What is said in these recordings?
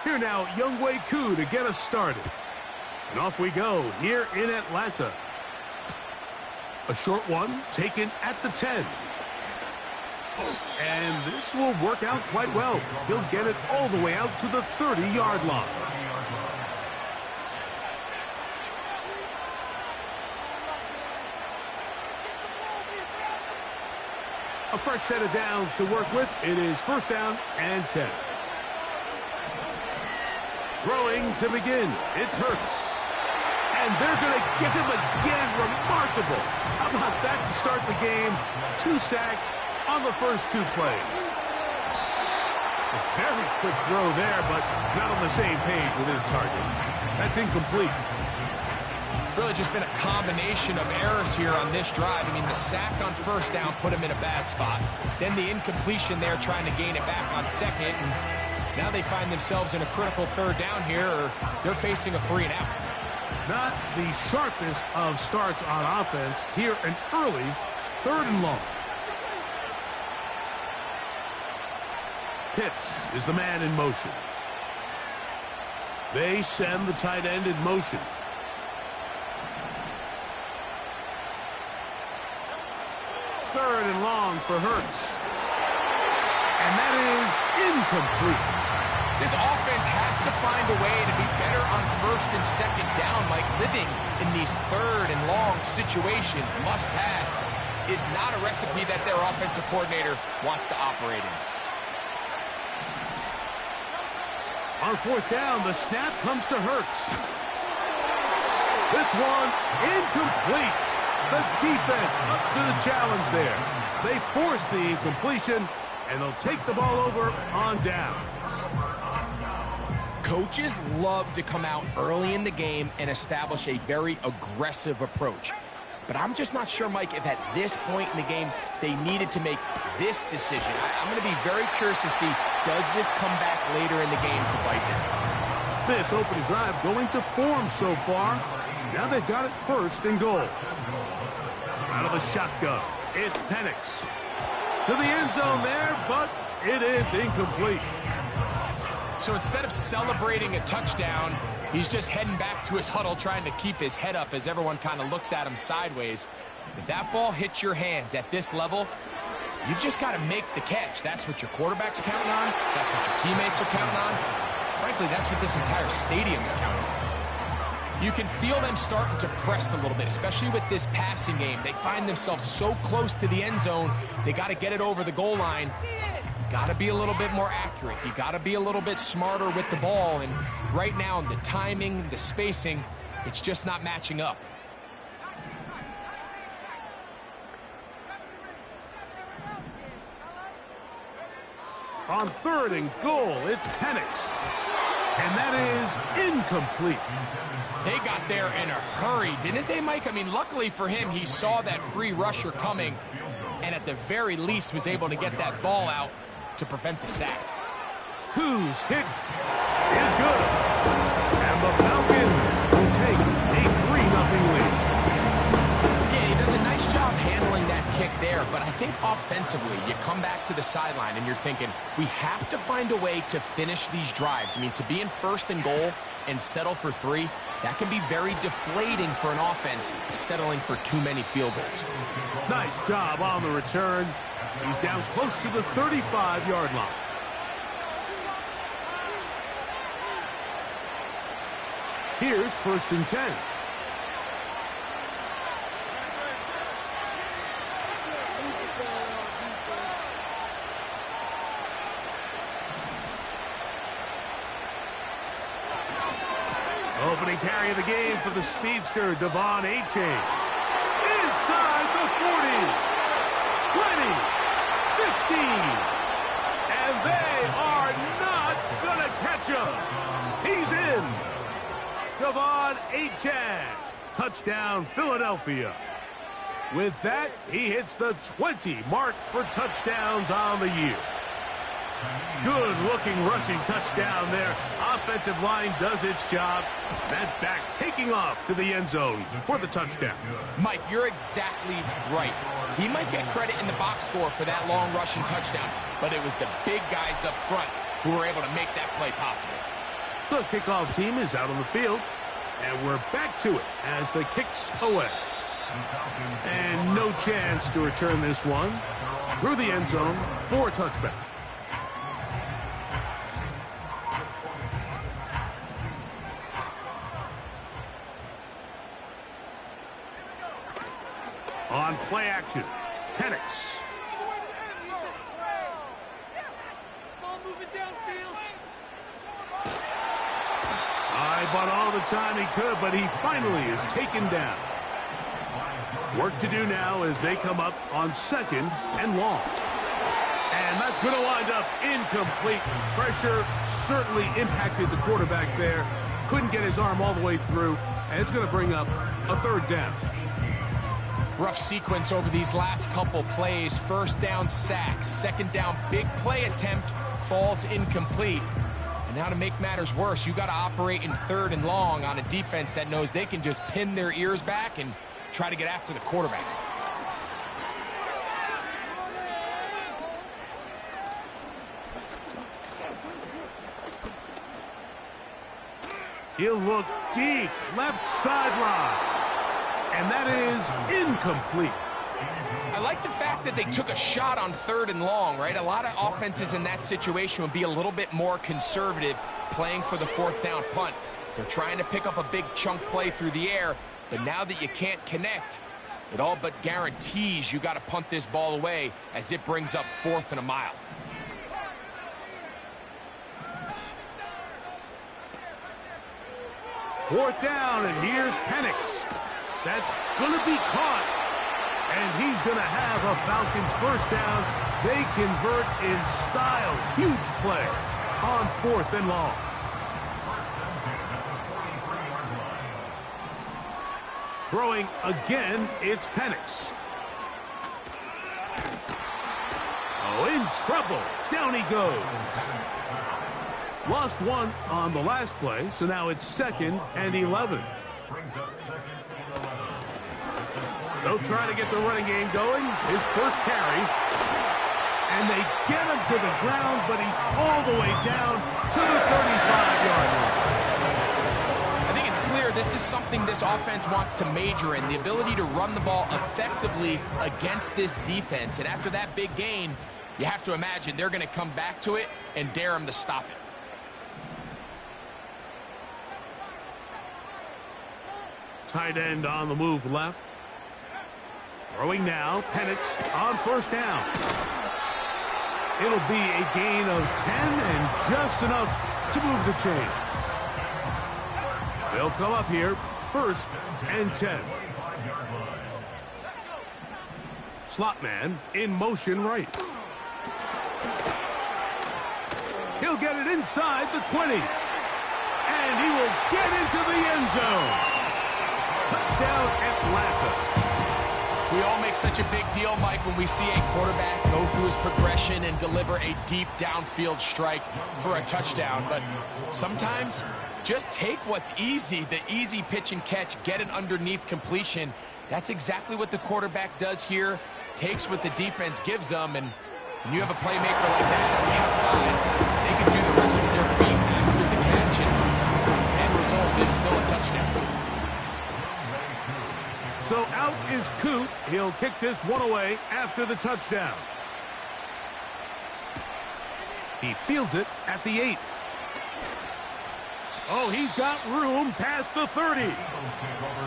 Here now, Younghoe Koo to get us started. And off we go here in Atlanta. A short one taken at the 10. And this will work out quite well. He'll get it all the way out to the 30-yard line. A fresh set of downs to work with. It is first down and 10. Throwing to begin. It's Hurts. And they're going to get him again. Remarkable. How about that to start the game? 2 sacks on the first 2 plays. A very quick throw there, but not on the same page with his target. That's incomplete. Really just been a combination of errors here on this drive. I mean, the sack on first down put him in a bad spot. Then the incompletion there trying to gain it back on second. And now they find themselves in a critical third down here, or they're facing a 3 and out. Not the sharpest of starts on offense here, an early 3rd and long. Pitts is the man in motion. They send the tight end in motion. Third and long for Hurts. And that is incomplete. This offense has to find a way to be better on first and second down, like living in these 3rd and long situations. Must pass is not a recipe that their offensive coordinator wants to operate in. On 4th down, the snap comes to Hurts. This one incomplete. The defense up to the challenge there. They force the incompletion, and they'll take the ball over on downs. Coaches love to come out early in the game and establish a very aggressive approach. But I'm just not sure, Mike, if at this point in the game they needed to make this decision. I'm going to be very curious to see, does this come back later in the game to bite them? This opening drive going to form so far. Now they've got it 1st and goal. Out of the shotgun, it's Penix. To the end zone there, but it is incomplete. So instead of celebrating a touchdown, he's just heading back to his huddle trying to keep his head up as everyone kind of looks at him sideways. If that ball hits your hands at this level, you've just got to make the catch. That's what your quarterback's counting on. That's what your teammates are counting on. Frankly, that's what this entire stadium's counting on. You can feel them starting to press a little bit, especially with this passing game. They find themselves so close to the end zone, they got to get it over the goal line. You got to be a little bit more accurate. You got to be a little bit smarter with the ball. And right now, the timing, the spacing, it's just not matching up. On 3rd and goal, it's Penix. And that is incomplete. They got there in a hurry, didn't they, Mike? I mean, luckily for him, he saw that free rusher coming and at the very least was able to get that ball out to prevent the sack. Koo's kick is good. And the Falcons will take a 3-0 lead. Yeah, he does a nice job handling that kick there, but I think offensively, you come back to the sideline and you're thinking, we have to find a way to finish these drives. I mean, to be in 1st and goal and settle for 3, that can be very deflating for an offense settling for too many field goals. Nice job on the return. He's down close to the 35-yard line. Here's 1st and 10. Opening carry of the game for the speedster, Devon Achane. Inside the 40, 20, 15. And they are not going to catch him. He's in. Devon Achane. Touchdown, Philadelphia. With that, he hits the 20 mark for touchdowns on the year. Good-looking rushing touchdown there. Offensive line does its job. That back taking off to the end zone for the touchdown. Mike, you're exactly right. He might get credit in the box score for that long rushing touchdown, but it was the big guys up front who were able to make that play possible. The kickoff team is out on the field. And we're back to it as the kick's away. And no chance to return this one through the end zone for a touchback. On play action, Penix. I bought all the time he could, but he finally is taken down. Work to do now as they come up on second and long. And that's going to wind up incomplete. Pressure certainly impacted the quarterback there. Couldn't get his arm all the way through, and it's going to bring up a third down. Rough sequence over these last couple plays. First down sack, second down big play attempt falls incomplete. And now to make matters worse, you got to operate in third and long on a defense that knows they can just pin their ears back and try to get after the quarterback. He'll look deep, left sideline. And that is incomplete. I like the fact that they took a shot on third and long, right? A lot of offenses in that situation would be a little bit more conservative playing for the fourth down punt. They're trying to pick up a big chunk play through the air, but now that you can't connect, it all but guarantees you got to punt this ball away as it brings up 4th and a mile. Fourth down, and here's Penix. That's going to be caught, and he's going to have a Falcons first down. They convert in style. Huge play on 4th and long. Throwing again, it's Penix. Oh, in trouble. Down he goes. Lost one on the last play, so now it's 2nd and 11. They'll try to get the running game going. His first carry. And they get him to the ground, but he's all the way down to the 35-yard line. I think it's clear this is something this offense wants to major in, the ability to run the ball effectively against this defense. And after that big gain, you have to imagine they're going to come back to it and dare him to stop it. Tight end on the move left. Throwing now, Penix on first down. It'll be a gain of 10 and just enough to move the chains. They'll come up here, 1st and 10. Slot man in motion right. He'll get it inside the 20. And he will get into the end zone. Touchdown, Atlanta. We all make such a big deal, Mike, when we see a quarterback go through his progression and deliver a deep downfield strike for a touchdown. But sometimes just take what's easy, the easy pitch and catch, get an underneath completion. That's exactly what the quarterback does here, takes what the defense gives them, and when you have a playmaker like that on the outside, they can do the rest with their feet after the catch, and end result is still a touchdown. So out is Coot. He'll kick this one away after the touchdown. He fields it at the 8. Oh, he's got room past the 30.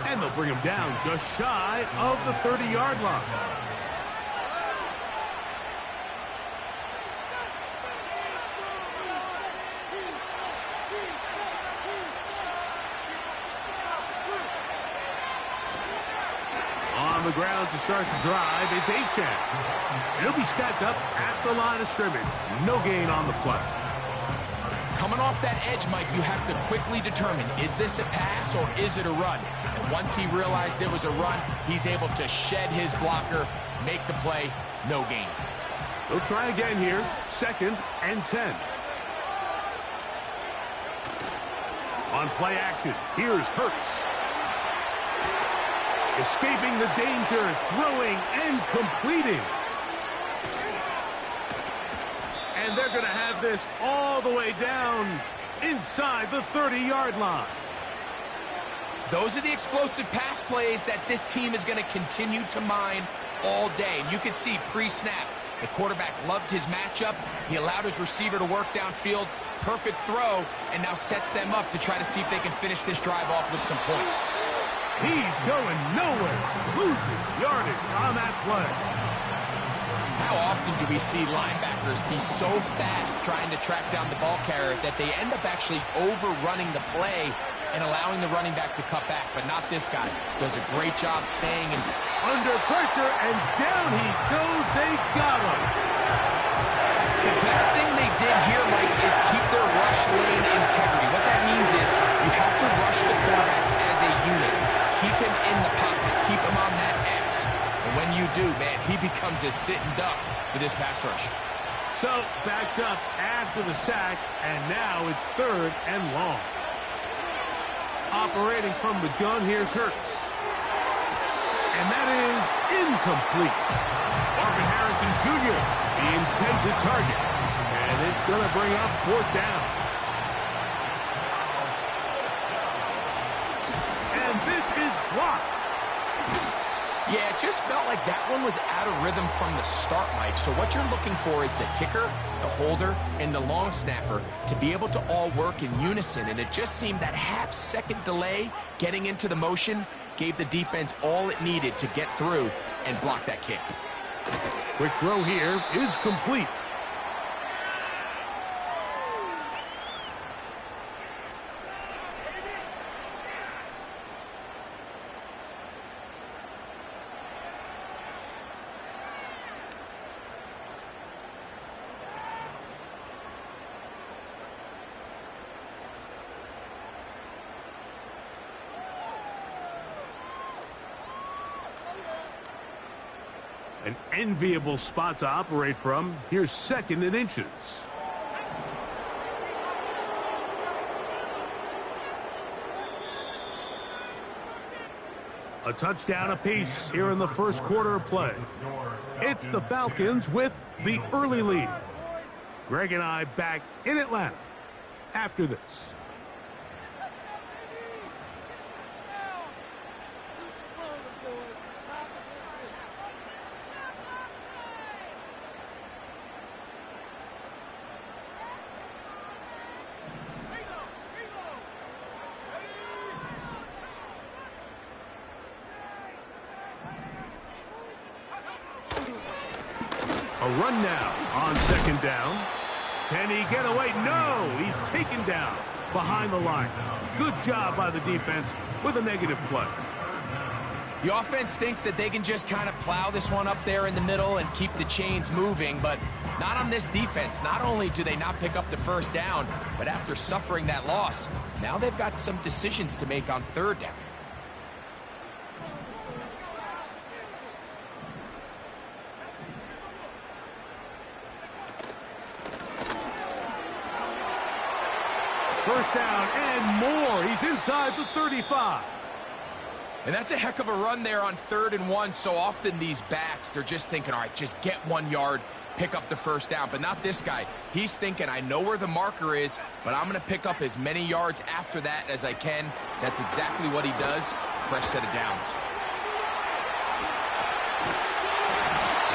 And they'll bring him down just shy of the 30-yard line. On the ground to start the drive, it's Achane. He'll be stacked up at the line of scrimmage. No gain on the play. Coming off that edge, Mike, you have to quickly determine, is this a pass or is it a run? And once he realized it was a run, he's able to shed his blocker, make the play, no gain. They'll try again here, 2nd and 10. On play action, here's Hurts. Escaping the danger, throwing and completing. And they're going to have this all the way down inside the 30-yard line. Those are the explosive pass plays that this team is going to continue to mine all day. And you can see pre-snap, the quarterback loved his matchup. He allowed his receiver to work downfield. Perfect throw, and now sets them up to try to see if they can finish this drive off with some points. He's going nowhere, losing yardage on that play. How often do we see linebackers be so fast trying to track down the ball carrier that they end up actually overrunning the play and allowing the running back to cut back? But not this guy. Does a great job staying in. Under pressure, and down he goes. They got him. The best thing they did here, Mike, is keep their rush lane integrity. What that means is you have to rush the quarterback as a unit. Keep him in the pocket. Keep him on that X. And when you do, man, he becomes a sitting duck for this pass rush. So, backed up after the sack, and now it's 3rd and long. Operating from the gun, here's Hurts. And that is incomplete. Marvin Harrison Jr., the intended target. And it's going to bring up 4th down. And this is blocked. Yeah, it just felt like that one was out of rhythm from the start, Mike. So what you're looking for is the kicker, the holder, and the long snapper to be able to all work in unison. And it just seemed that half-second delay getting into the motion gave the defense all it needed to get through and block that kick. Quick throw here is complete. An enviable spot to operate from. Here's 2nd and inches. A touchdown apiece here in the first quarter of play. It's the Falcons with the early lead. Greg and I back in Atlanta after this. A run now on 2nd down. Can he get away? No, he's taken down behind the line. Good job by the defense with a negative play. The offense thinks that they can just kind of plow this one up there in the middle and keep the chains moving, but not on this defense. Not only do they not pick up the 1st down, but after suffering that loss, now they've got some decisions to make on 3rd down. First down and more. He's inside the 35. And that's a heck of a run there on 3rd and 1. So often these backs, they're just thinking, all right, just get 1 yard, pick up the 1st down. But not this guy. He's thinking, I know where the marker is, but I'm going to pick up as many yards after that as I can. That's exactly what he does. Fresh set of downs.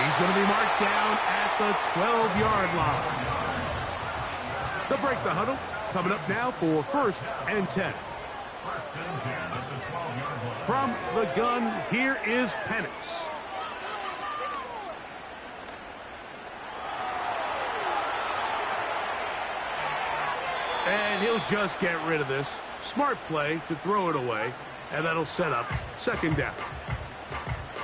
He's going to be marked down at the 12-yard line. They'll break the huddle. Coming up now for 1st and 10. From the gun, here is Penix. And he'll just get rid of this. Smart play to throw it away, and that'll set up 2nd down.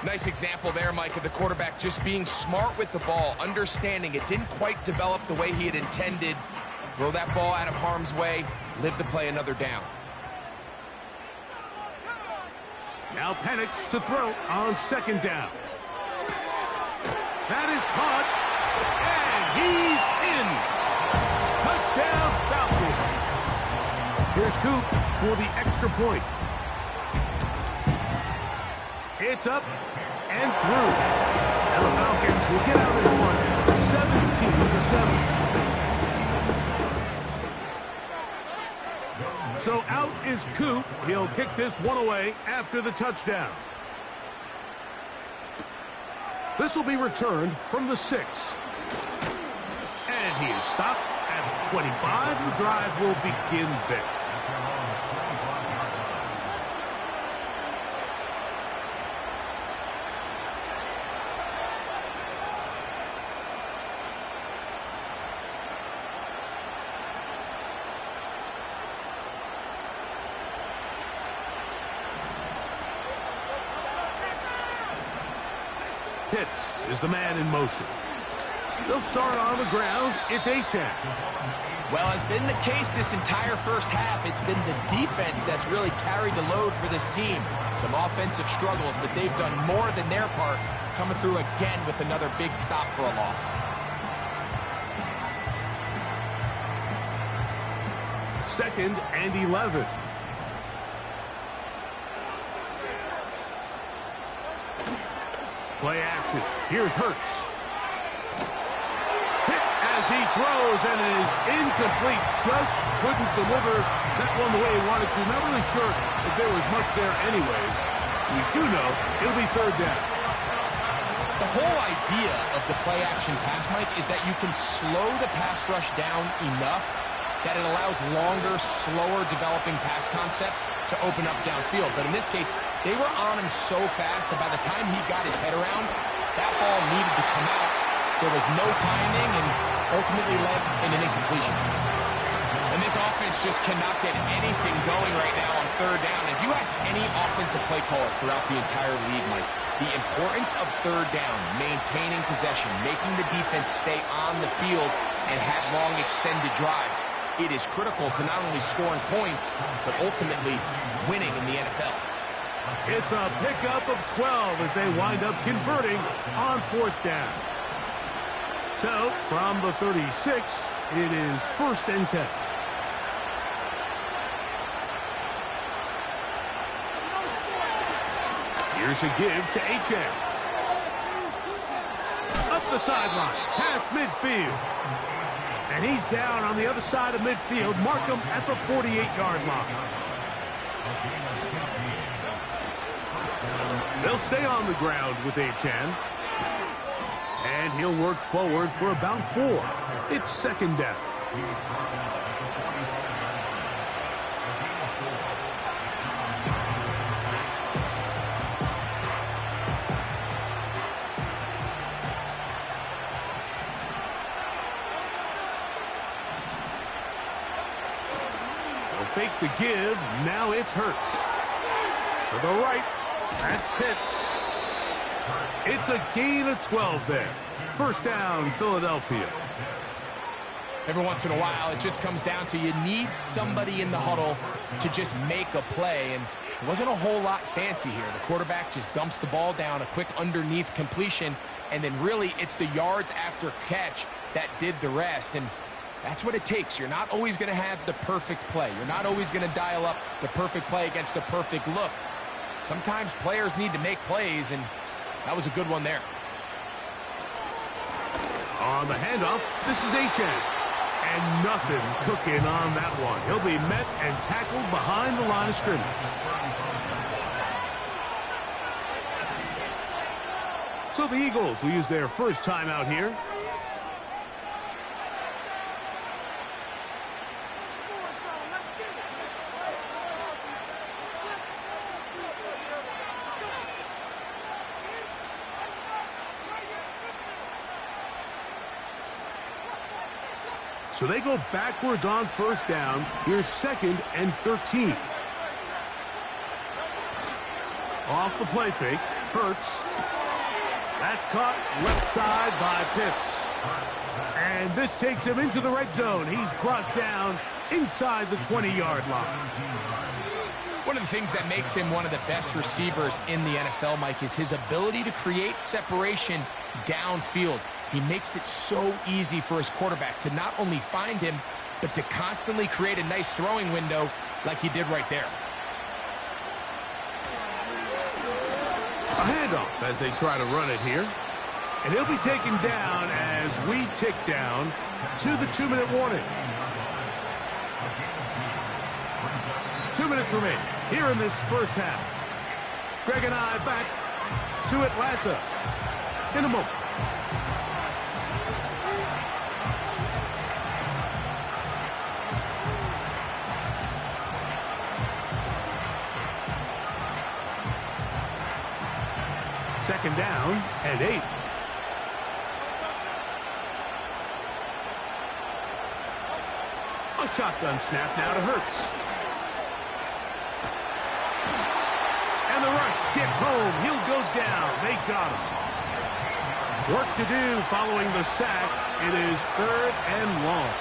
Nice example there, Mike, of the quarterback just being smart with the ball, understanding it didn't quite develop the way he had intended. Throw that ball out of harm's way, live to play another down. Now Penix to throw on 2nd down. That is caught, and he's in. Touchdown, Falcons. Here's Coop for the extra point. It's up and through. And the Falcons will get out in front, 17-7. So out is Coop. He'll kick this one away after the touchdown. This will be returned from the 6. And he is stopped at the 25. The drive will begin there. Pitts is the man in motion. They'll start on the ground. It's Achane. Well, as been the case this entire first half, it's been the defense that's really carried the load for this team. Some offensive struggles, but they've done more than their part, coming through again with another big stop for a loss. Second and 11. Play action. Here's Hurts. Hit as he throws, and it is incomplete. Just couldn't deliver that one the way he wanted to. Not really sure if there was much there anyways. We do know it'll be third down. The whole idea of the play action pass, Mike, is that you can slow the pass rush down enough that it allows longer, slower developing pass concepts to open up downfield. But in this case, they were on him so fast that by the time he got his head around, that ball needed to come out. There was no timing and ultimately led in an incompletion. And this offense just cannot get anything going right now on third down. If you ask any offensive play caller throughout the entire league, Mike, the importance of third down, maintaining possession, making the defense stay on the field and have long extended drives, it is critical to not only scoring points, but ultimately winning in the NFL. It's a pickup of 12 as they wind up converting on fourth down. So, from the 36, it is 1st and 10. Here's a give to Achane. Up the sideline, past midfield. And he's down on the other side of midfield. Mark him at the 48-yard line. They'll stay on the ground with Achane. And he'll work forward for about 4. It's second down. They'll fake the give. Now it's Hurts. To the right. That's Pitts. It's a gain of 12 there. First down, Philadelphia. Every once in a while, it just comes down to you need somebody in the huddle to just make a play. And it wasn't a whole lot fancy here. The quarterback just dumps the ball down, a quick underneath completion, and then really it's the yards after catch that did the rest. And that's what it takes. You're not always going to have the perfect play. You're not always going to dial up the perfect play against the perfect look. Sometimes players need to make plays, and that was a good one there. On the handoff, this is Achane. And nothing cooking on that one. He'll be met and tackled behind the line of scrimmage. So the Eagles will use their first timeout here. So they go backwards on first down. Here's 2nd and 13. Off the play fake. Hurts. That's caught left side by Pitts. And this takes him into the red zone. He's brought down inside the 20-yard line. One of the things that makes him one of the best receivers in the NFL, Mike, is his ability to create separation downfield. He makes it so easy for his quarterback to not only find him, but to constantly create a nice throwing window like he did right there. A handoff as they try to run it here. And he'll be taken down as we tick down to the 2-minute warning. 2 minutes remain here in this first half. Greg and I back to Atlanta in a moment. Second down and 8. A shotgun snap now to Hurts. And the rush gets home. He'll go down. They got him. Work to do following the sack. It is 3rd and long.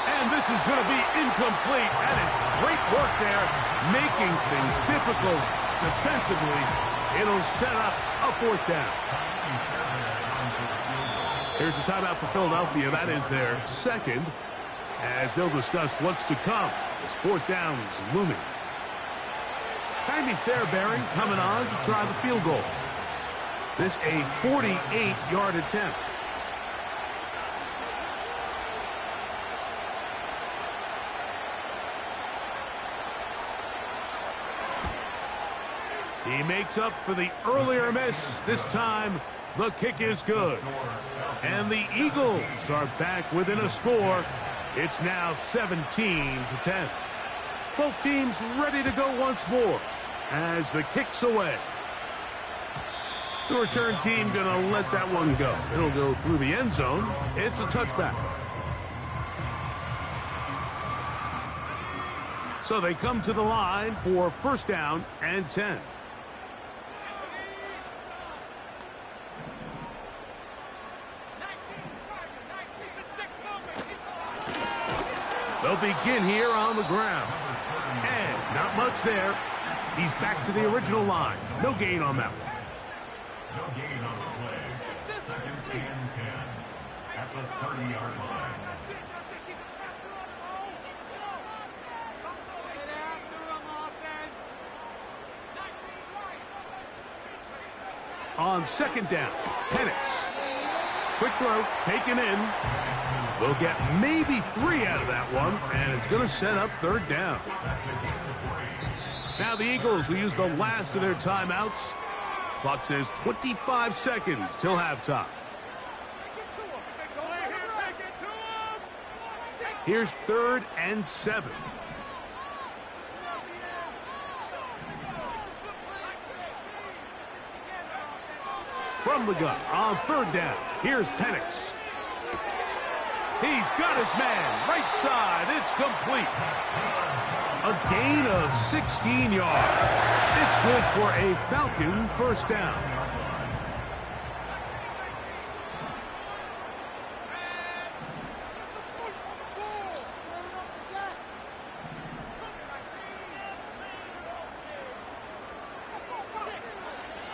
And this is going to be incomplete. That is great work there, making things difficult defensively. It'll set up a 4th down. Here's a timeout for Philadelphia. That is their second, as they'll discuss what's to come as 4th down is looming. Andy Fairbairn coming on to try the field goal. This a 48-yard attempt. He makes up for the earlier miss. This time, the kick is good. And the Eagles are back within a score. It's now 17-10. Both teams ready to go once more as the kick's away. The return team going to let that one go. It'll go through the end zone. It's a touchback. So they come to the line for 1st down and 10. They'll begin here on the ground. And not much there. He's back to the original line. No gain on that one. No gain on the play. 2nd and 10 at the 30-yard line. On 2nd down, Penix. Quick throw, taken in. They'll get maybe 3 out of that one, and it's going to set up 3rd down. Now the Eagles will use the last of their timeouts. Clock says 25 seconds till halftime. Here's 3rd and 7. From the gun on 3rd down. Here's Penix. He's got his man. Right side. It's complete. A gain of 16 yards. It's good for a Falcon 1st down.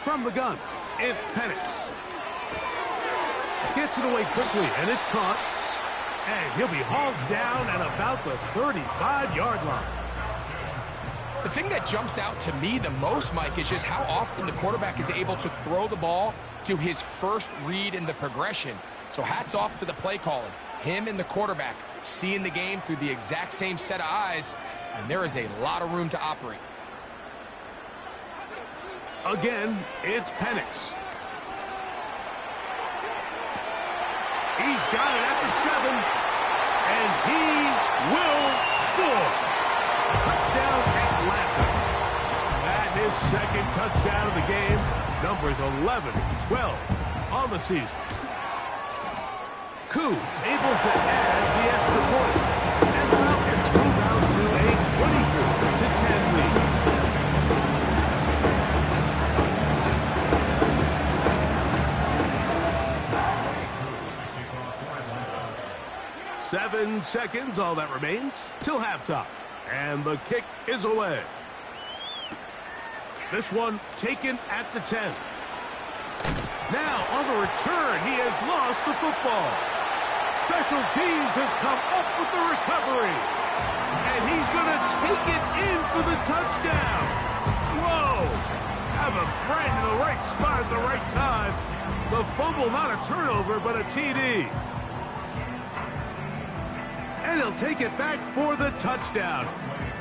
From the gun, it's Penix. Gets it away quickly, and it's caught. And he'll be hauled down at about the 35-yard line. The thing that jumps out to me the most, Mike, is just how often the quarterback is able to throw the ball to his first read in the progression. So hats off to the play calling. Him and the quarterback seeing the game through the exact same set of eyes, and there is a lot of room to operate. Again, it's Penix. He's got it at the 7, and he will score. Touchdown, Atlanta. And his 2nd touchdown of the game. Numbers 11 and 12 on the season. Koo able to add the extra point. And the Falcons move out to a 24-10 lead. 7 seconds, all that remains, till halftime. And the kick is away. This one taken at the 10. Now, on the return, he has lost the football. Special teams has come up with the recovery. And he's going to take it in for the touchdown. Whoa! Have a friend in the right spot at the right time. The fumble, not a turnover, but a TD. And he'll take it back for the touchdown.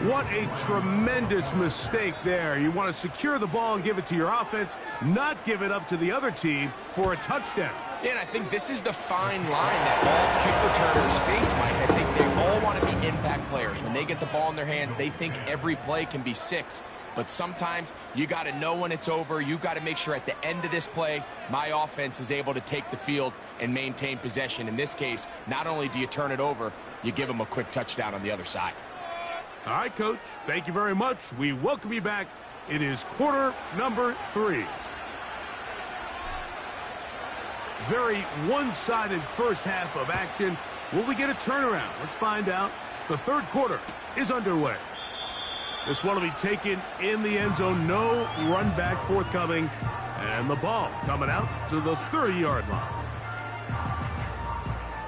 What a tremendous mistake there. You want to secure the ball and give it to your offense, not give it up to the other team for a touchdown. And I think this is the fine line that all kick returners face, Mike. I think they all want to be impact players. When they get the ball in their hands, they think every play can be 6. But sometimes you got to know when it's over. You got to make sure at the end of this play, my offense is able to take the field and maintain possession. In this case, not only do you turn it over, you give them a quick touchdown on the other side. All right, Coach. Thank you very much. We welcome you back. It is quarter number 3. Very one-sided first half of action. Will we get a turnaround? Let's find out. The third quarter is underway. This one will be taken in the end zone. No run back forthcoming. And the ball coming out to the 30-yard line.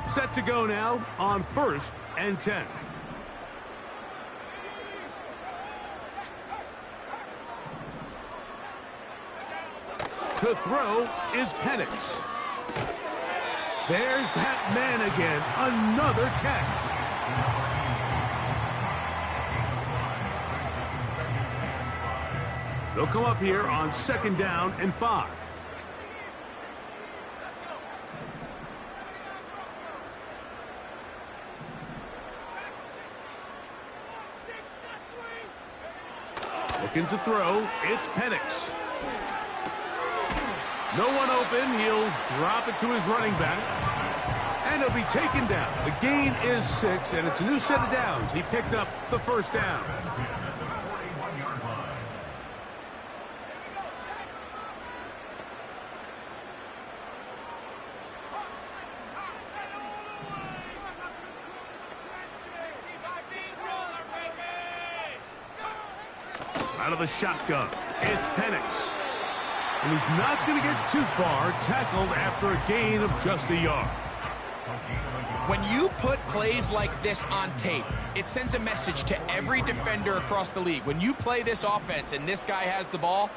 Set to go now on 1st and 10. To throw is Penix. There's that man again. Another catch. They'll come up here on 2nd down and 5. Looking to throw. It's Penix. No one open. He'll drop it to his running back. And he'll be taken down. The gain is 6, and it's a new set of downs. He picked up the first down. Out of the shotgun, it's Penix. And he's not going to get too far, tackled after a gain of just a yard. When you put plays like this on tape, it sends a message to every defender across the league. When you play this offense and this guy has the ball,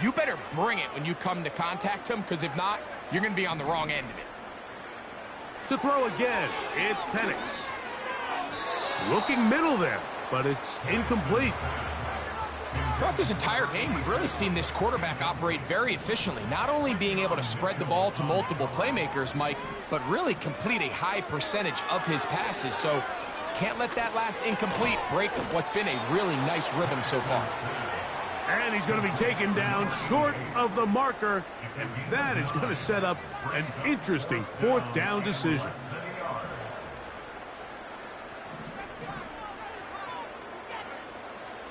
you better bring it when you come to contact him, because if not, you're going to be on the wrong end of it. To throw again, it's Penix. Looking middle there, but it's incomplete. Throughout this entire game, we've really seen this quarterback operate very efficiently, not only being able to spread the ball to multiple playmakers, Mike, but really complete a high percentage of his passes. So can't let that last incomplete break what's been a really nice rhythm so far. And he's going to be taken down short of the marker, and that is going to set up an interesting 4th down decision.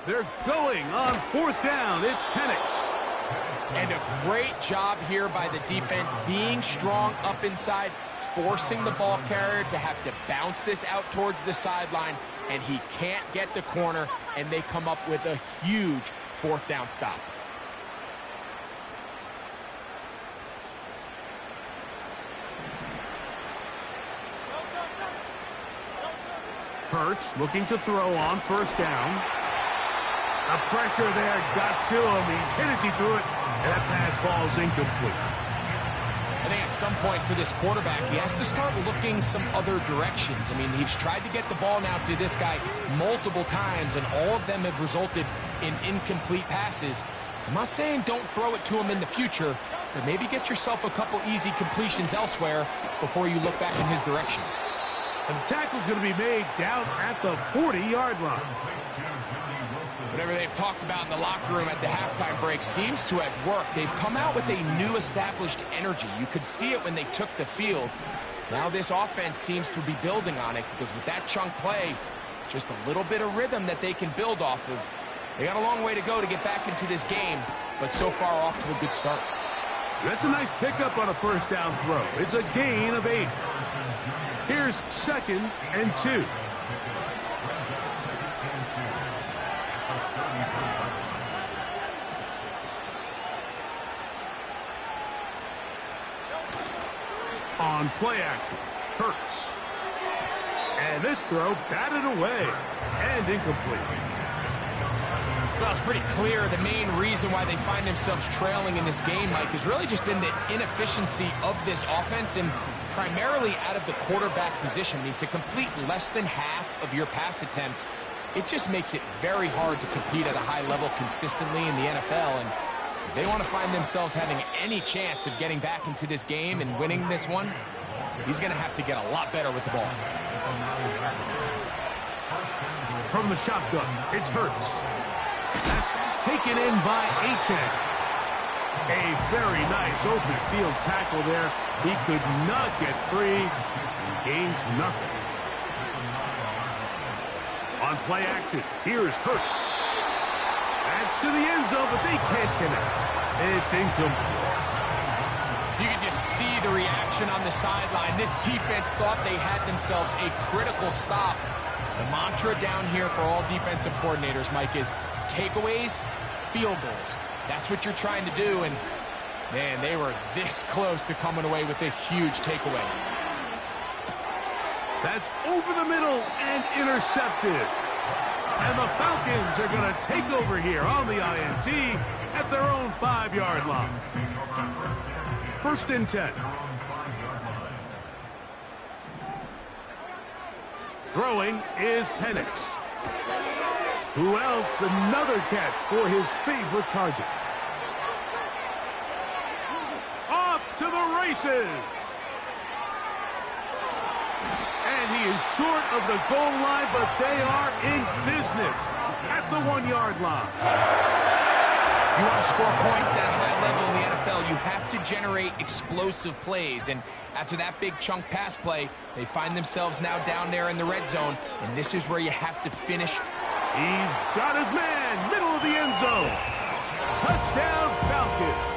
They're going on 4th down. It's Penix. And a great job here by the defense, being strong up inside, forcing the ball carrier to have to bounce this out towards the sideline, and he can't get the corner, and they come up with a huge 4th down stop. Hurts looking to throw on 1st down. The pressure there got to him. He's hit as he threw it, and that pass ball is incomplete. I think at some point for this quarterback, he has to start looking some other directions. I mean, he's tried to get the ball now to this guy multiple times, and all of them have resulted in incomplete passes. I'm not saying don't throw it to him in the future, but maybe get yourself a couple easy completions elsewhere before you look back in his direction. And the tackle's going to be made down at the 40-yard line. Whatever they've talked about in the locker room at the halftime break seems to have worked. They've come out with a new established energy. You could see it when they took the field. Now this offense seems to be building on it, because with that chunk play, just a little bit of rhythm that they can build off of. They got a long way to go to get back into this game, but so far off to a good start. That's a nice pickup on a 1st down throw. It's a gain of 8. Here's 2nd and 2. On play action, Hurts. And this throw batted away and incomplete. Well, it's pretty clear the main reason why they find themselves trailing in this game, Mike, has really just been the inefficiency of this offense, and primarily out of the quarterback position. I mean, to complete less than half of your pass attempts, it just makes it very hard to compete at a high level consistently in the NFL. And if they want to find themselves having any chance of getting back into this game and winning this one, he's going to have to get a lot better with the ball. From the shotgun, it's Hurts. That's taken in by Achane. A very nice open field tackle there. He could not get free and gains nothing. On play action, here's Hurts. That's to the end zone, but they can't connect. It's incomplete. You can just see the reaction on the sideline. This defense thought they had themselves a critical stop. The mantra down here for all defensive coordinators, Mike, is takeaways, field goals. That's what you're trying to do, and, man, they were this close to coming away with a huge takeaway. That's over the middle and intercepted. And the Falcons are going to take over here on the INT at their own 5-yard line. 1st and 10. Throwing is Penix. Who else? Another catch for his favorite target. Off to the races. And he is short of the goal line, but they are in business at the 1-yard line. If you want to score points at a high level in the NFL, you have to generate explosive plays. And after that big chunk pass play, they find themselves now down there in the red zone. And this is where you have to finish. He's got his man, middle of the end zone. Touchdown, Falcons.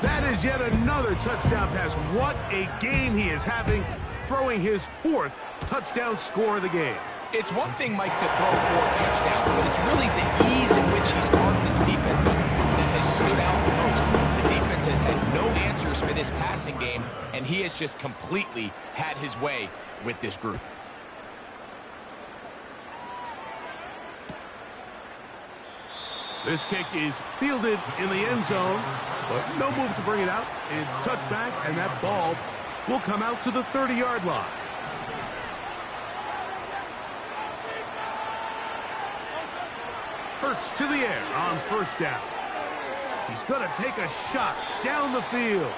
That is yet another touchdown pass. What a game he is having, throwing his 4th touchdown score of the game. It's one thing, Mike, to throw 4 touchdowns, but it's really the ease in which he's carved this defense up that has stood out the most. The defense has had no answers for this passing game, and he has just completely had his way with this group. This kick is fielded in the end zone, but no move to bring it out. It's touchback, and that ball will come out to the 30-yard line. Hurts to the air on 1st down. He's going to take a shot down the field.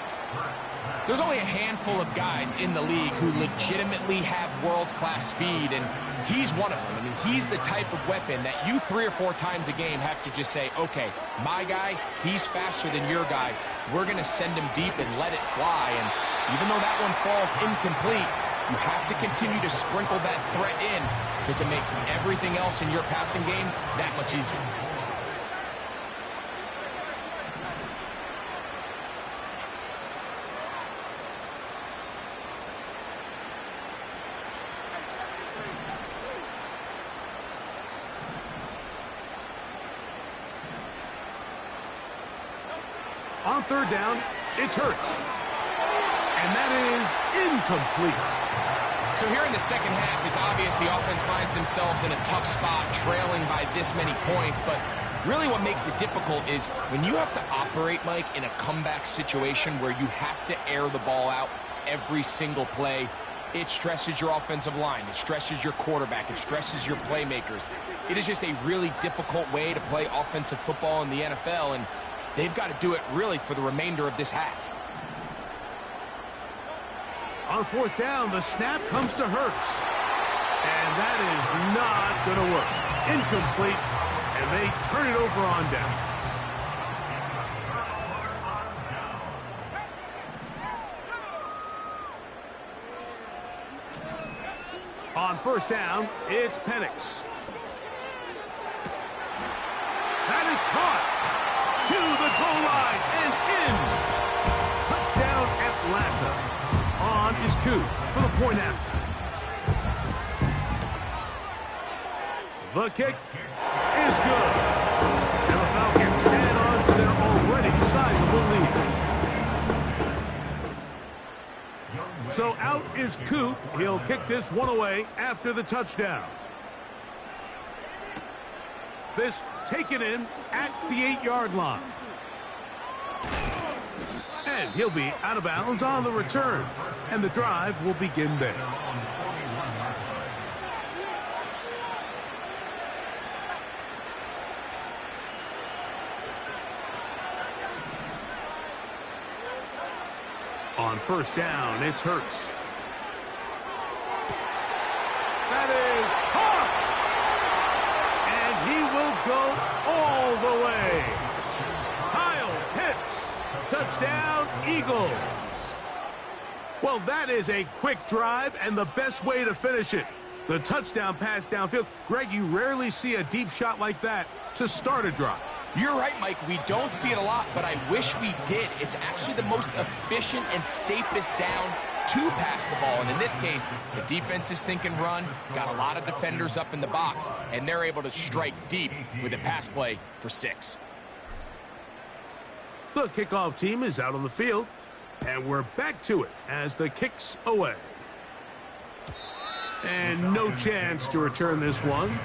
There's only a handful of guys in the league who legitimately have world-class speed, and he's one of them. I mean, he's the type of weapon that you 3 or 4 times a game have to just say, okay, my guy, he's faster than your guy. We're going to send him deep and let it fly. And even though that one falls incomplete, you have to continue to sprinkle that threat in because it makes everything else in your passing game that much easier. On 3rd down, it's Hurts. And that is incomplete. So here in the second half, it's obvious the offense finds themselves in a tough spot, trailing by this many points. But really what makes it difficult is when you have to operate, Mike, in a comeback situation where you have to air the ball out every single play, it stresses your offensive line. It stresses your quarterback. It stresses your playmakers. It is just a really difficult way to play offensive football in the NFL, and they've got to do it really for the remainder of this half. On 4th down, the snap comes to Hurts. And that is not going to work. Incomplete, and they turn it over on downs. On 1st down, it's Penix. That is caught to the goal line and in. Touchdown, Atlanta. On is Coop for the point after. The kick is good. And the Falcons add on to their already sizable lead. So out is Coop. He'll kick this one away after the touchdown. This taken in at the 8-yard line. And he'll be out of bounds on the return. And the drive will begin there. On first down, it's Hurts. That is caught! And he will go all the way. Kyle Pitts. Touchdown, Eagles. Well, that is a quick drive and the best way to finish it. The touchdown pass downfield. Greg, you rarely see a deep shot like that to start a drive. You're right, Mike. We don't see it a lot, but I wish we did. It's actually the most efficient and safest down to pass the ball. And in this case, the defense is thinking run, got a lot of defenders up in the box, and they're able to strike deep with a pass play for 6. The kickoff team is out on the field, and we're back to it as the kick's away. And no chance to return this one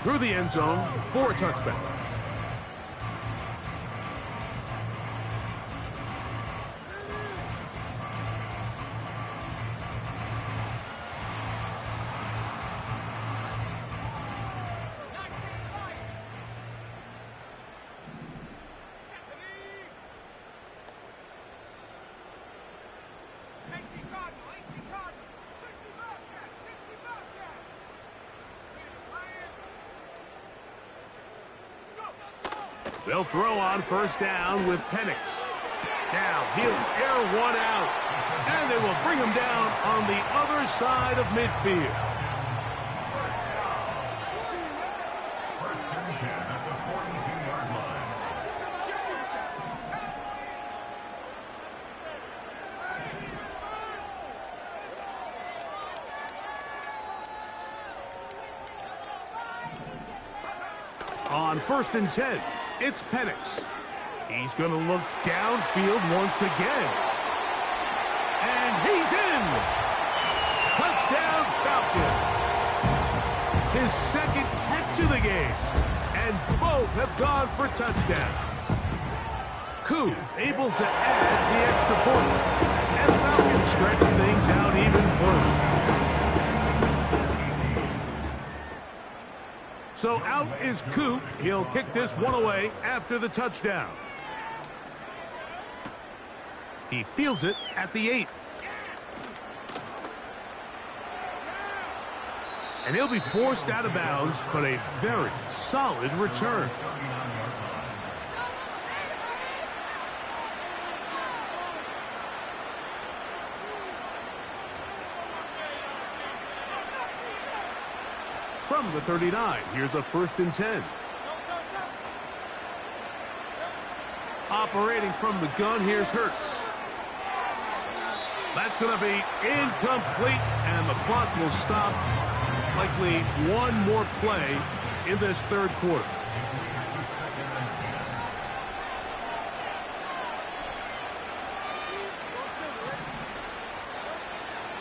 through the end zone for a touchback. They'll throw on first down with Penix. Now he'll air one out, and they will bring him down on the other side of midfield. On first and 10. It's Penix. He's going to look downfield once again. And he's in. Touchdown, Falcons. His second catch of the game. And both have gone for touchdowns. Koo able to add the extra point. And the Falcons stretch things out even further. So out is Koo. He'll kick this one away after the touchdown. He fields it at the 8. And he'll be forced out of bounds, but a very solid return. From the 39, here's a first and 10. Operating from the gun, here's Hurts. That's going to be incomplete, and the clock will stop. Likely one more play in this third quarter.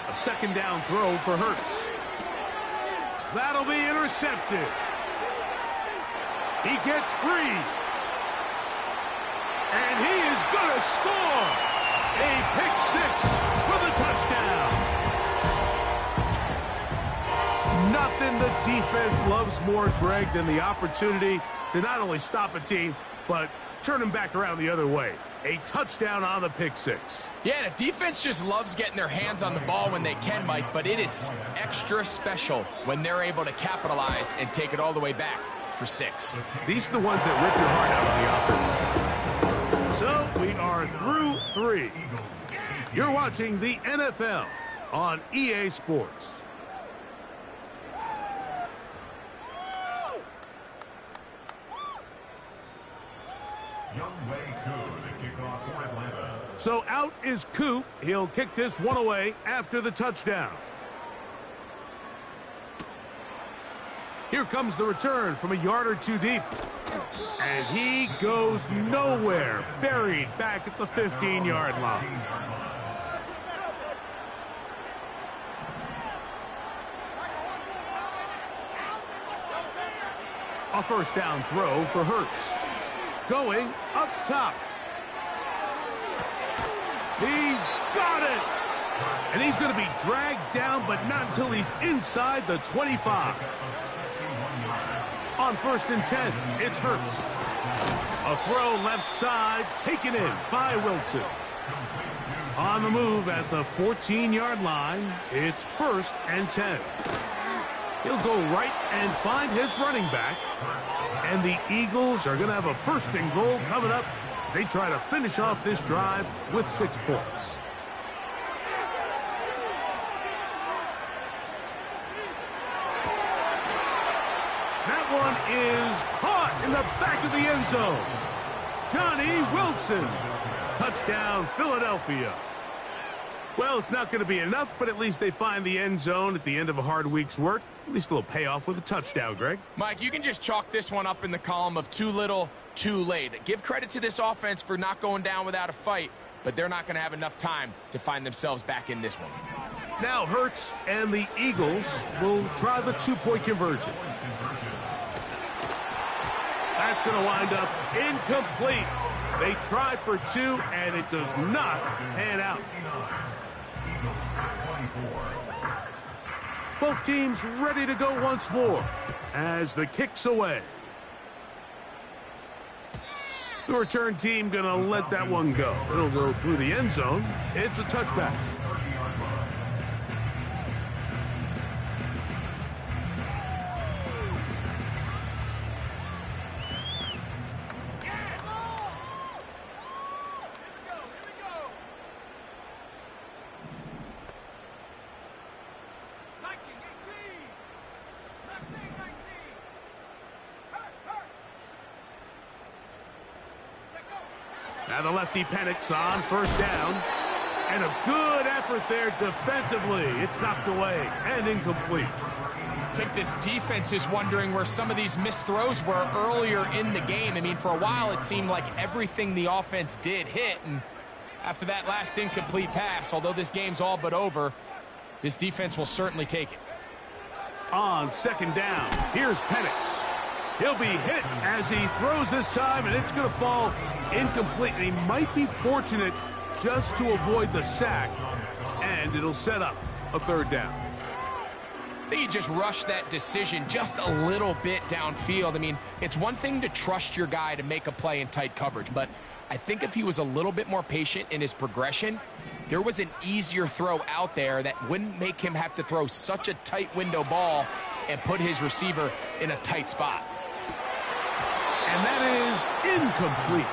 A second down throw for Hurts. That'll be intercepted. He gets free. And he is going to score. A pick 6 for the touchdown. Nothing the defense loves more, Greg, than the opportunity to not only stop a team, but turn them back around the other way. A touchdown on the pick 6. Yeah, the defense just loves getting their hands on the ball when they can, Mike, but it is extra special when they're able to capitalize and take it all the way back for 6. These are the ones that rip your heart out on the offensive side. So we are through 3. You're watching the NFL on EA Sports. So out is Koo. He'll kick this one away after the touchdown. Here comes the return from a yard or two deep. And he goes nowhere. Buried back at the 15-yard line. A first down throw for Hurts. Going up top. He's got it. And he's going to be dragged down, but not until he's inside the 25. On 1st and 10, it's Hurts. A throw left side, taken in by Wilson. On the move at the 14-yard line, it's 1st and 10. He'll go right and find his running back. And the Eagles are going to have a 1st and goal coming up. They try to finish off this drive with 6 points. That one is caught in the back of the end zone. Johnny Wilson. Touchdown, Philadelphia. Well, it's not going to be enough, but at least they find the end zone at the end of a hard week's work. At least a little payoff with a touchdown, Greg. Mike, you can just chalk this one up in the column of too little, too late. Give credit to this offense for not going down without a fight, but they're not going to have enough time to find themselves back in this one. Now Hurts and the Eagles will try the 2-point conversion. That's going to wind up incomplete. They try for 2, and it does not pan out. Both teams ready to go once more as the kick's away. The return team going to let that one go. It'll go through the end zone. It's a touchback. Now the lefty panics on 1st down. And a good effort there defensively. It's knocked away and incomplete. I think this defense is wondering where some of these missed throws were earlier in the game. I mean, for a while it seemed like everything the offense did hit. And after that last incomplete pass, although this game's all but over, this defense will certainly take it. On 2nd down, here's Penix. He'll be hit as he throws this time, and it's going to fall incomplete. And he might be fortunate just to avoid the sack, and it'll set up a 3rd down. I think he just rushed that decision just a little bit downfield. I mean, it's one thing to trust your guy to make a play in tight coverage, but I think if he was a little bit more patient in his progression, there was an easier throw out there that wouldn't make him have to throw such a tight window ball and put his receiver in a tight spot. And that is incomplete.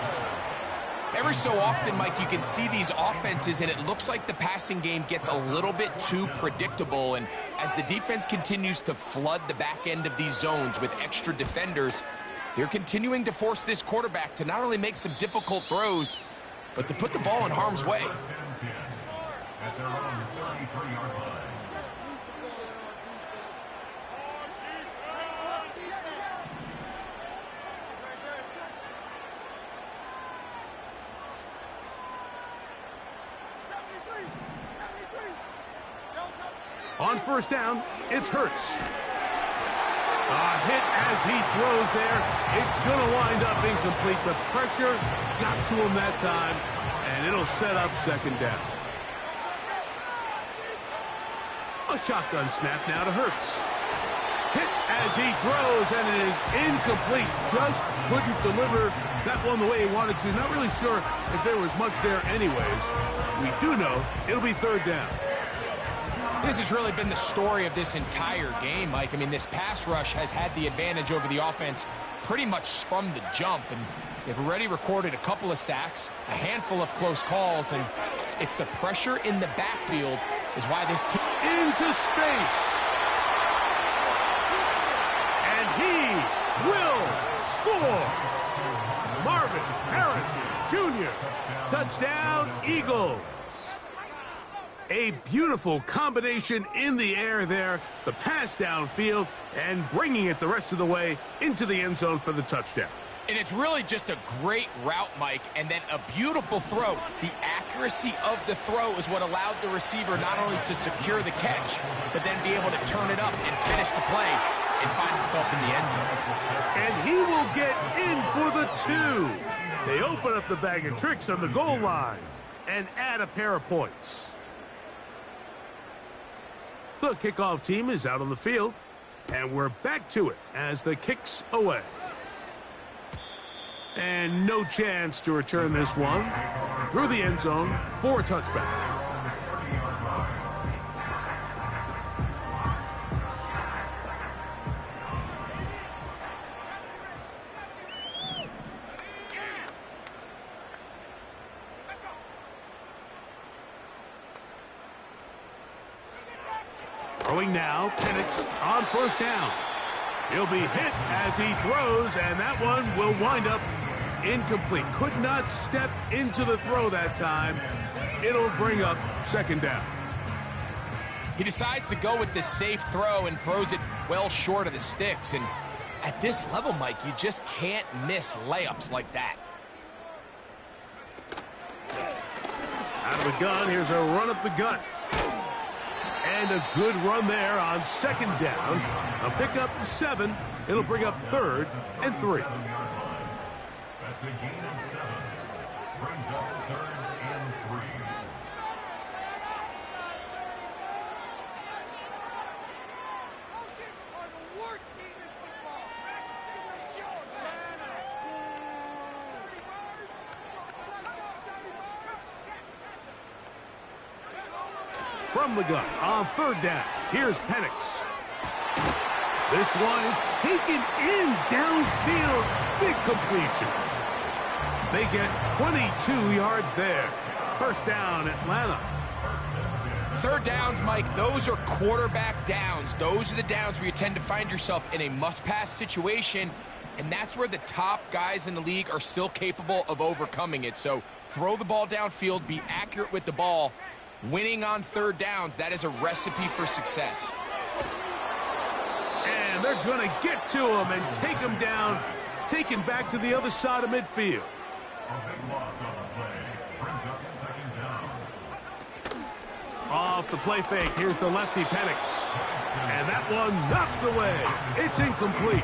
Every so often, Mike, you can see these offenses, and it looks like the passing game gets a little bit too predictable. And as the defense continues to flood the back end of these zones with extra defenders, they're continuing to force this quarterback to not only make some difficult throws, but to put the ball in harm's way. At their own 33-yard line. On 1st down, it's Hurts. A hit as he throws there. It's going to wind up incomplete. The pressure got to him that time, and it'll set up 2nd down. A shotgun snap now to Hurts. Hit as he throws, and it is incomplete. Just couldn't deliver that one the way he wanted to. Not really sure if there was much there anyways. We do know it'll be 3rd down. This has really been the story of this entire game, Mike. I mean, this pass rush has had the advantage over the offense pretty much from the jump. And they've already recorded a couple of sacks, a handful of close calls, and it's the pressure in the backfield is why this team... Into space. And he will score. Marvin Harrison Jr. Touchdown, Eagles. A beautiful combination in the air there, the pass downfield, and bringing it the rest of the way into the end zone for the touchdown. And it's really just a great route, Mike, and then a beautiful throw. The accuracy of the throw is what allowed the receiver not only to secure the catch, but then be able to turn it up and finish the play and find himself in the end zone. And he will get in for the 2. They open up the bag of tricks on the goal line. and add a pair of points. The kickoff team is out on the field, and we're back to it as the kick's away. And no chance to return this one through the end zone for a touchback. Throwing now, Penix on first down. He'll be hit as he throws, and that one will wind up incomplete. Could not step into the throw that time. It'll bring up second down. He decides to go with this safe throw and throws it well short of the sticks. And at this level, Mike, you just can't miss layups like that. Out of the gun, here's a run up the gut. And a good run there on second down. A pickup 7. It'll bring up 3rd and 3. That's a gain of 7. Brings up 3rd and 3. Falcons are the worst team in football. From the gun on third down, here's Penix. This one is taken in downfield. Big completion. They get 22 yards there. First down, Atlanta. Third downs, Mike, those are quarterback downs. Those are the downs where you tend to find yourself in a must-pass situation, and that's where the top guys in the league are still capable of overcoming it. So throw the ball downfield, be accurate with the ball. Winning on third downs, that is a recipe for success. And they're going to get to him and take him down, taken back to the other side of midfield. A big loss on the play. Brings up second down. Off the play fake, here's the lefty Penix. And that one knocked away. It's incomplete.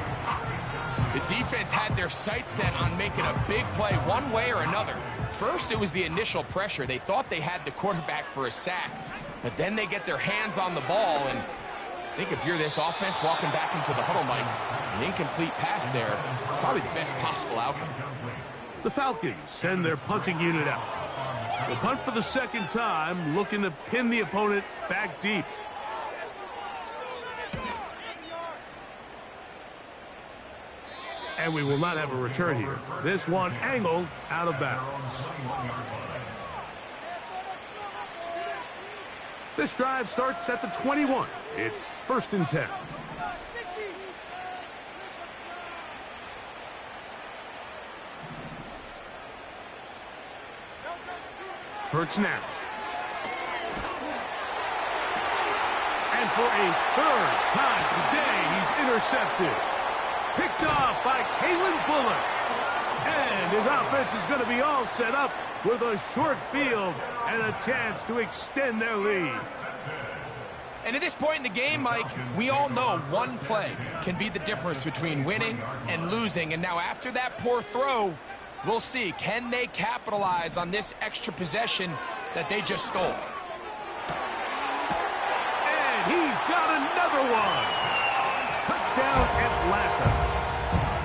The defense had their sights set on making a big play one way or another. First, it was the initial pressure. They thought they had the quarterback for a sack, but then they get their hands on the ball, and I think if you're this offense walking back into the huddle, Mike, an incomplete pass there, probably the best possible outcome. The Falcons send their punting unit out. The punt for the second time, looking to pin the opponent back deep. And we will not have a return here. This one angled out of bounds. This drive starts at the 21. It's 1st and 10. Hurts now. And for a 3rd time today, he's intercepted. Picked off by Kalen Bullock. And his offense is going to be all set up with a short field and a chance to extend their lead. And at this point in the game, Mike, we all know one play can be the difference between winning and losing. And now after that poor throw, we'll see, can they capitalize on this extra possession that they just stole? And he's got another one. Touchdown, Atlanta.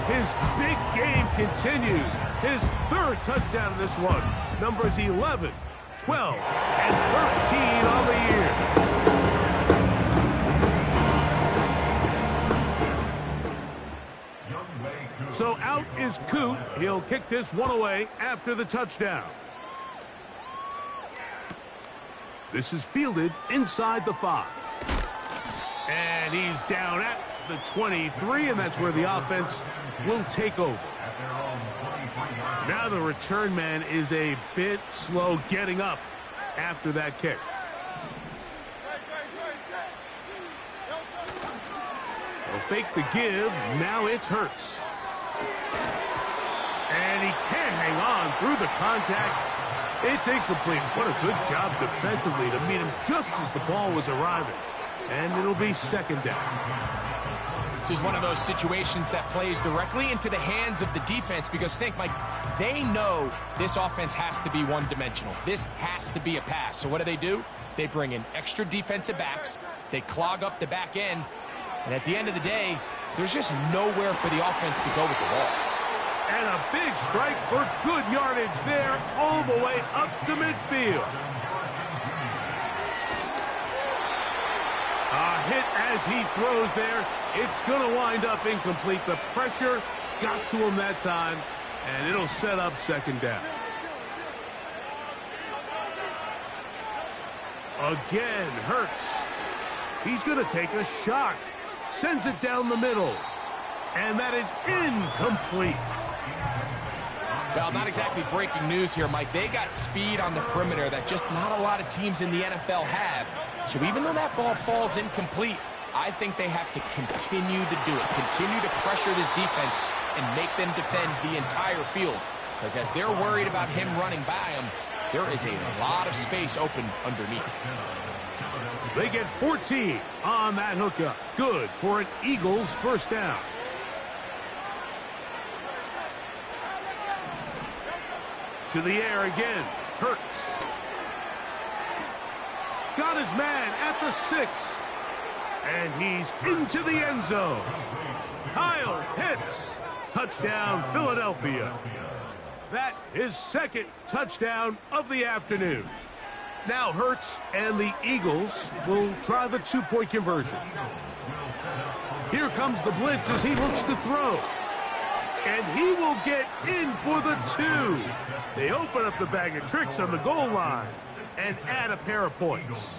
His big game continues. His 3rd touchdown in this one. Numbers 11, 12, and 13 on the year. So out is Coot. He'll kick this one away after the touchdown. This is fielded inside the 5. And he's down at the 23, and that's where the offense will take over. Now the return man is a bit slow getting up after that kick. They'll fake the give. Now it's Hurts. And he can't hang on through the contact. It's incomplete. What a good job defensively to meet him just as the ball was arriving. And it'll be second down. This is one of those situations that plays directly into the hands of the defense because think, Mike, they know this offense has to be one-dimensional. This has to be a pass. So what do? They bring in extra defensive backs. They clog up the back end. And at the end of the day, there's just nowhere for the offense to go with the ball. And a big strike for good yardage there all the way up to midfield. A hit as he throws there. It's going to wind up incomplete. The pressure got to him that time, and it'll set up second down. Again, Hurts. He's going to take a shot. Sends it down the middle. And that is incomplete. Well, not exactly breaking news here, Mike. They got speed on the perimeter that just not a lot of teams in the NFL have. So even though that ball falls incomplete, I think they have to continue to do it. Continue to pressure this defense and make them defend the entire field. Because as they're worried about him running by them, there is a lot of space open underneath. They get 14 on that hookup. Good for an Eagles first down. To the air again. Hurts. Got his man at the 6. And he's into the end zone. Kyle Pitts. Touchdown, Philadelphia. That is second touchdown of the afternoon. Now Hurts and the Eagles will try the two-point conversion. Here comes the blitz as he looks to throw. And he will get in for the 2. They open up the bag of tricks on the goal line and add a pair of points.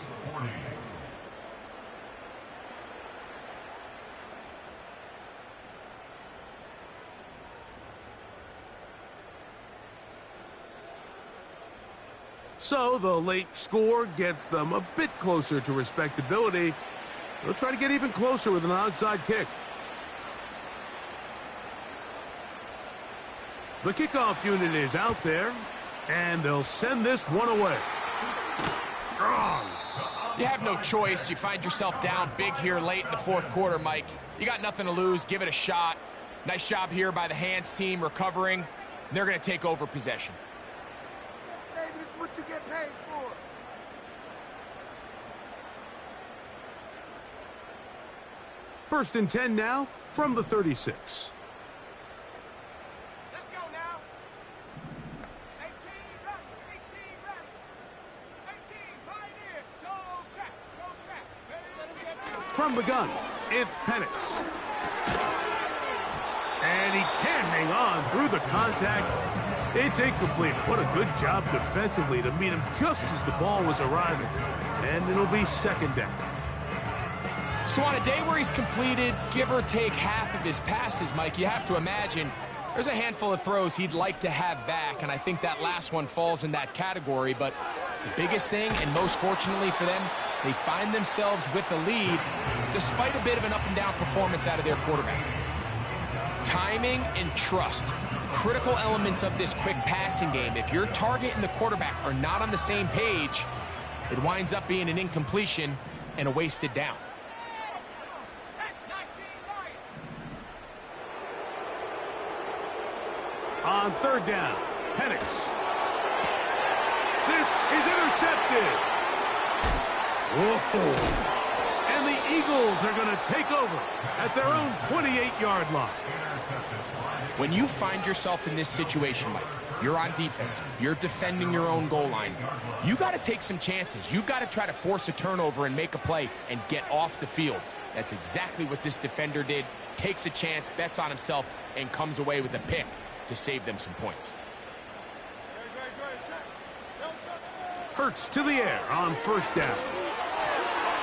So the late score gets them a bit closer to respectability. They'll try to get even closer with an onside kick. The kickoff unit is out there, and they'll send this one away. Strong. You have no choice. You find yourself down big here late in the fourth quarter, Mike. You got nothing to lose. Give it a shot. Nice job here by the hands team recovering. They're going to take over possession. Hey, this is what you get paid for. First and 10 now from the 36. Let's go now. 18, run. 18, run. 18, pioneer. Go track. From the gun, it's Penix. And he can't hang on through the contact. It's incomplete. What a good job defensively to meet him just as the ball was arriving. And it'll be second down. So on a day where he's completed, give or take half of his passes, Mike, you have to imagine there's a handful of throws he'd like to have back, and I think that last one falls in that category. But the biggest thing, and most fortunately for them, they find themselves with a lead despite a bit of an up-and-down performance out of their quarterback. Timing and trust, critical elements of this quick passing game. If your target and the quarterback are not on the same page, it winds up being an incompletion and a wasted down. On third down, Penix. This is intercepted. Whoa. And the Eagles are going to take over at their own 28-yard line. When you find yourself in this situation, Mike, you're on defense, you're defending your own goal line, you got to take some chances. You've got to try to force a turnover and make a play and get off the field. That's exactly what this defender did. Takes a chance, bets on himself, and comes away with a pick to save them some points. Hurts to the air on first down.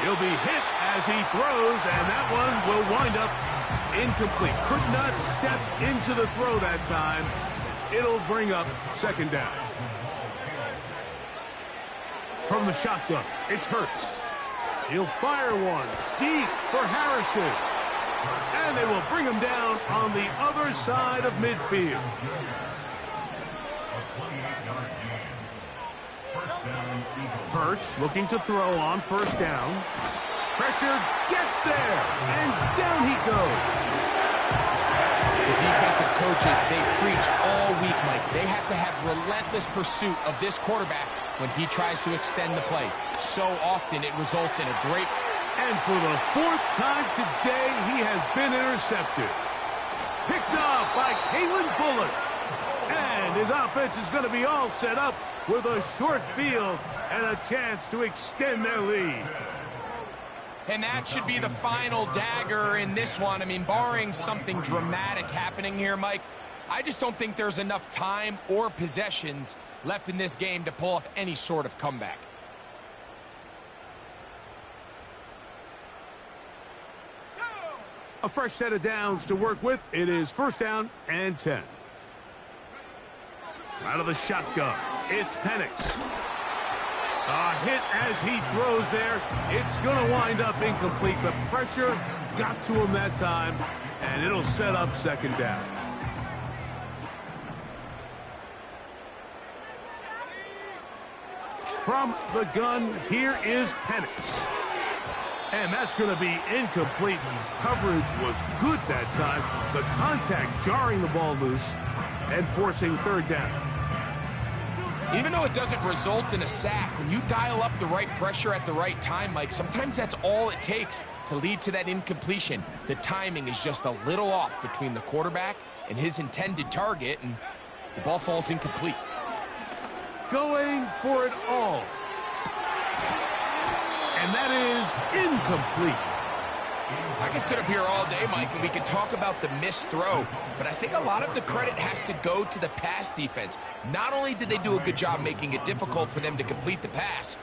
He'll be hit as he throws, and that one will wind up incomplete. Could not step into the throw that time. It'll bring up second down. From the shotgun, it's Hurts. He'll fire one deep for Harrison. And they will bring him down on the other side of midfield. Hurts looking to throw on first down. Pressure gets there, and down he goes. The defensive coaches, they preached all week, Mike. They have to have relentless pursuit of this quarterback when he tries to extend the play. So often it results in a great... And for the 4th time today, he has been intercepted. Picked off by Kalen Bullock. And his offense is going to be all set up with a short field and a chance to extend their lead. And that should be the final dagger in this one. I mean, barring something dramatic happening here, Mike, I just don't think there's enough time or possessions left in this game to pull off any sort of comeback. A fresh set of downs to work with. It is 1st down and 10. Out of the shotgun, it's Penix. A hit as he throws there. It's going to wind up incomplete, but pressure got to him that time, and it'll set up 2nd down. From the gun, here is Penix. And that's going to be incomplete. Coverage was good that time. The contact jarring the ball loose and forcing 3rd down. Even though it doesn't result in a sack, when you dial up the right pressure at the right time, Mike, sometimes that's all it takes to lead to that incompletion. The timing is just a little off between the quarterback and his intended target, and the ball falls incomplete. Going for it all. And that is incomplete. I can sit up here all day, Mike, and we can talk about the missed throw, but I think a lot of the credit has to go to the pass defense. Not only did they do a good job making it difficult for them to complete the pass,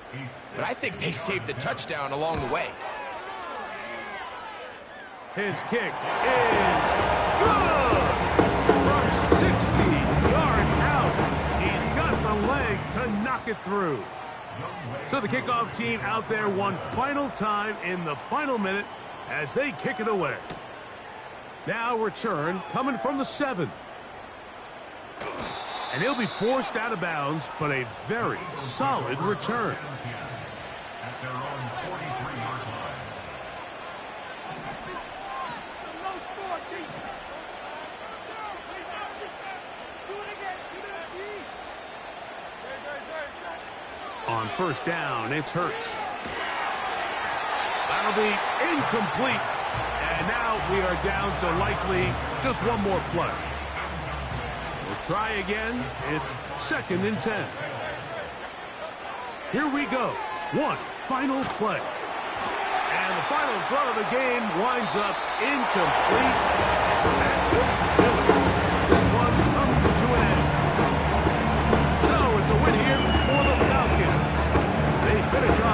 but I think they saved a touchdown along the way. His kick is good! From 60 yards out, he's got the leg to knock it through. So the kickoff team out there one final time in the final minute as they kick it away. Now return coming from the 7. And he'll be forced out of bounds, but a very solid return. At their own 43-yard line. No score, deep. Do it again. Give it up, D. On 1st down, it's Hurts. That'll be incomplete. And now we are down to likely just one more play. We'll try again. It's 2nd and 10. Here we go. One final play. And the final throw of the game winds up incomplete.